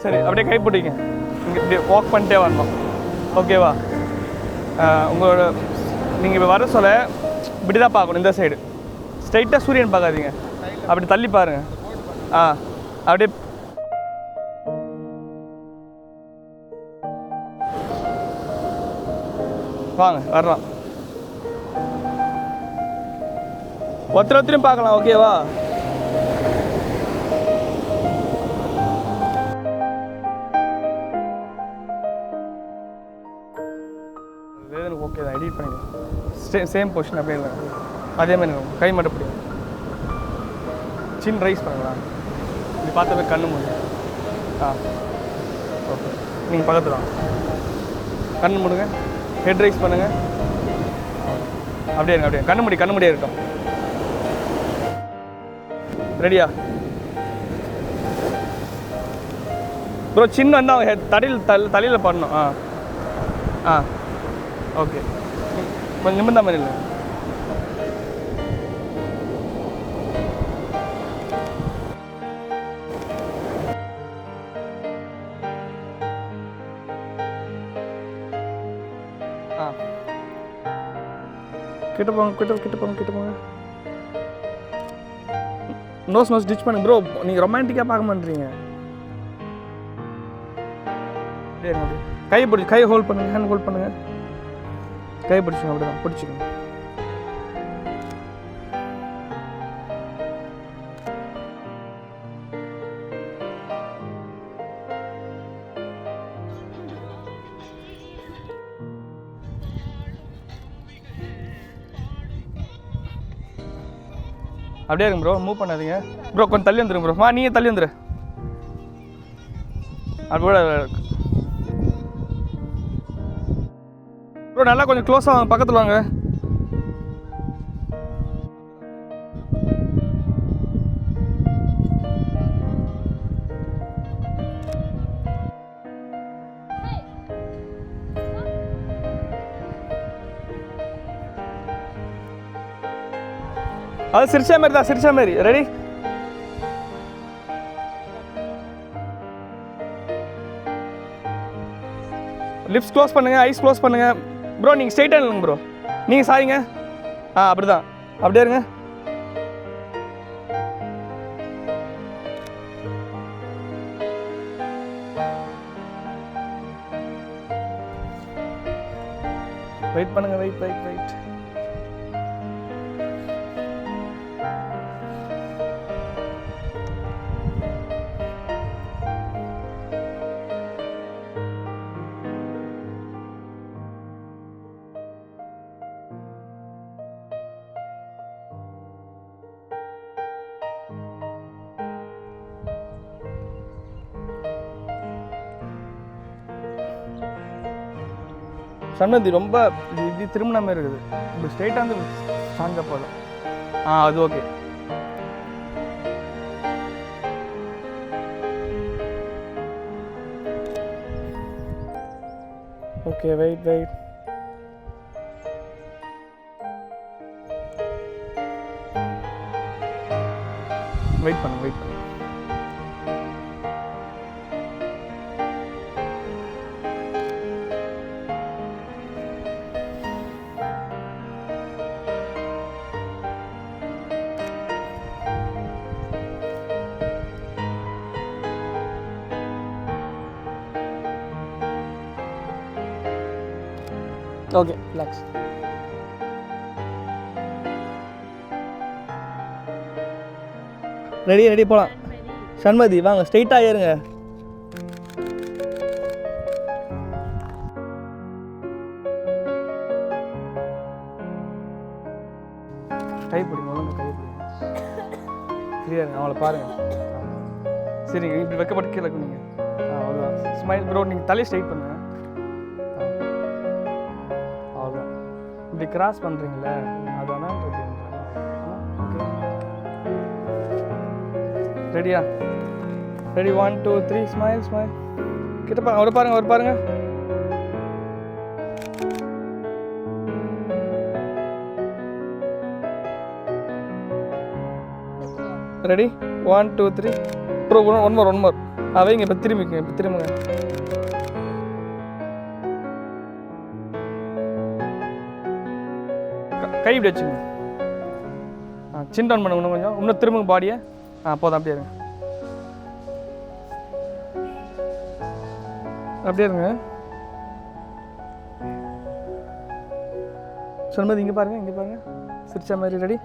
சரி அப்படியே கை பிடிங்க. இங்கே இப்படி வாக் பண்ணிட்டே வரணும். ஓகேவா? உங்களோட நீங்கள் இப்போ வர சொல்ல இப்படி தான் பார்க்கணும். இந்த சைடு ஸ்ட்ரைட்டாக சூரியன் பார்க்காதீங்க. அப்படி தள்ளி பாருங்கள். அப்படியே வாங்க வரலாம். ஒருத்தரையும் பார்க்கலாம். ஓகேவா? எனக்கு ஓகே தான். எடிட் பண்ணிக்கலாம். சேம் பொசிஷன் அப்படியே இல்லை. அதே மாதிரி இருக்கும். கை மட்டும் பிடிக்கும். சின் ரைஸ் பண்ணலாம். இப்படி பார்த்தப்ப கண்ணு மூடுங்க. ஓகே. நீங்கள் பக்கத்தில் வாங்க. கண்ணு மூடுங்க. ஹெட் ரைஸ் பண்ணுங்கள். அப்படியே இருங்க. அப்படியே கண்ணு முடியே இருக்கும். ரெடியா ப்ரோ? சின்ன வந்து அவங்க தலையில் பண்ணணும். ஓகே. கொஞ்சம் நிமிர்ந்த மாதிரி இல்லை. கிட்ட போங்க. நோஸ் ஸ்டிச் பண்ணுங்க ப்ரோ. நீங்கள் ரொமான்டிக்காக பார்க்க மாட்டீங்க. கை ஹோல்ட் பண்ணுங்க. ஹேண்ட் ஹோல்ட் பண்ணுங்க. கை பிடிச்சிங்க. அப்படிதான் பிடிச்சிக்கோங்க. அப்படியே இருங்க ப்ரோ. மூவ் பண்ணாதீங்க ப்ரோ. கொஞ்சம் தள்ளி வந்துருங்க ப்ரோ. நீங்கள் தள்ளி வந்துரு. அப்படி ப்ரோ நல்லா கொஞ்சம் க்ளோஸாக வாங்க. பக்கத்தில் வாங்க. அது சிரிச்சா மாதிரி தான். சிரிச்சா மாதிரி. ரெடி? லிப்ஸ் க்ளோஸ் பண்ணுங்க. ஐஸ் க்ளோஸ் பண்ணுங்க ப்ரோ. நீங்கள் ஸ்ட்ரைட்டாக இல்லைங்க ப்ரோ. நீங்கள் சாரிங்க. அப்படி தான். அப்படியே இருங்க. வெயிட் பண்ணுங்க. வெயிட். சன்னதி ரொம்ப இது திரும்பின மாதிரி இருக்குது. இப்படி ஸ்ட்ரைட்டாக வந்து சாஞ்சா போதும். அது ஓகே. ஓகே. வெயிட் பண்ணுங்க. ஓகே. ரிலாக்ஸ். ரெடி போகலாம். சண்மதி வாங்க. ஸ்ட்ரைட்டாக ஏறுங்க. கை பிடிங்க. ஃப்ரீயாக இருங்க. அவங்கள பாருங்கள். சரிங்க. இப்படி வைக்கப்பட்டு கீழே குனிங்க. அவ்வளோதான். Smile bro. நீங்கள் தலையை ஸ்ட்ரைட் பண்ணுங்க. அவ்வளோதான். இப்படி கிராஸ் பண்ணுறீங்களே அதான். ரெடியா? ரெடி? 1 2 3 ஸ்மைல். கிட்ட பாருங்க. அவர் பாருங்க. ரெடி? 1 2 3 ப்ரோ. One more. வைங்க. இப்போ திரும்பிக்குங்க. இப்போ திரும்புங்க. கை இப்படி வச்சுங்க. சின் டவுன் பண்ணுங்க இன்னும் கொஞ்சம். இன்னும் திரும்புங்க பாடியை. போதும். அப்படியே இருங்க. அப்படியே இருங்க. சொன்னது இங்கே பாருங்கள். இங்கே பாருங்கள். சிரிச்சா மாதிரி. ரெடி?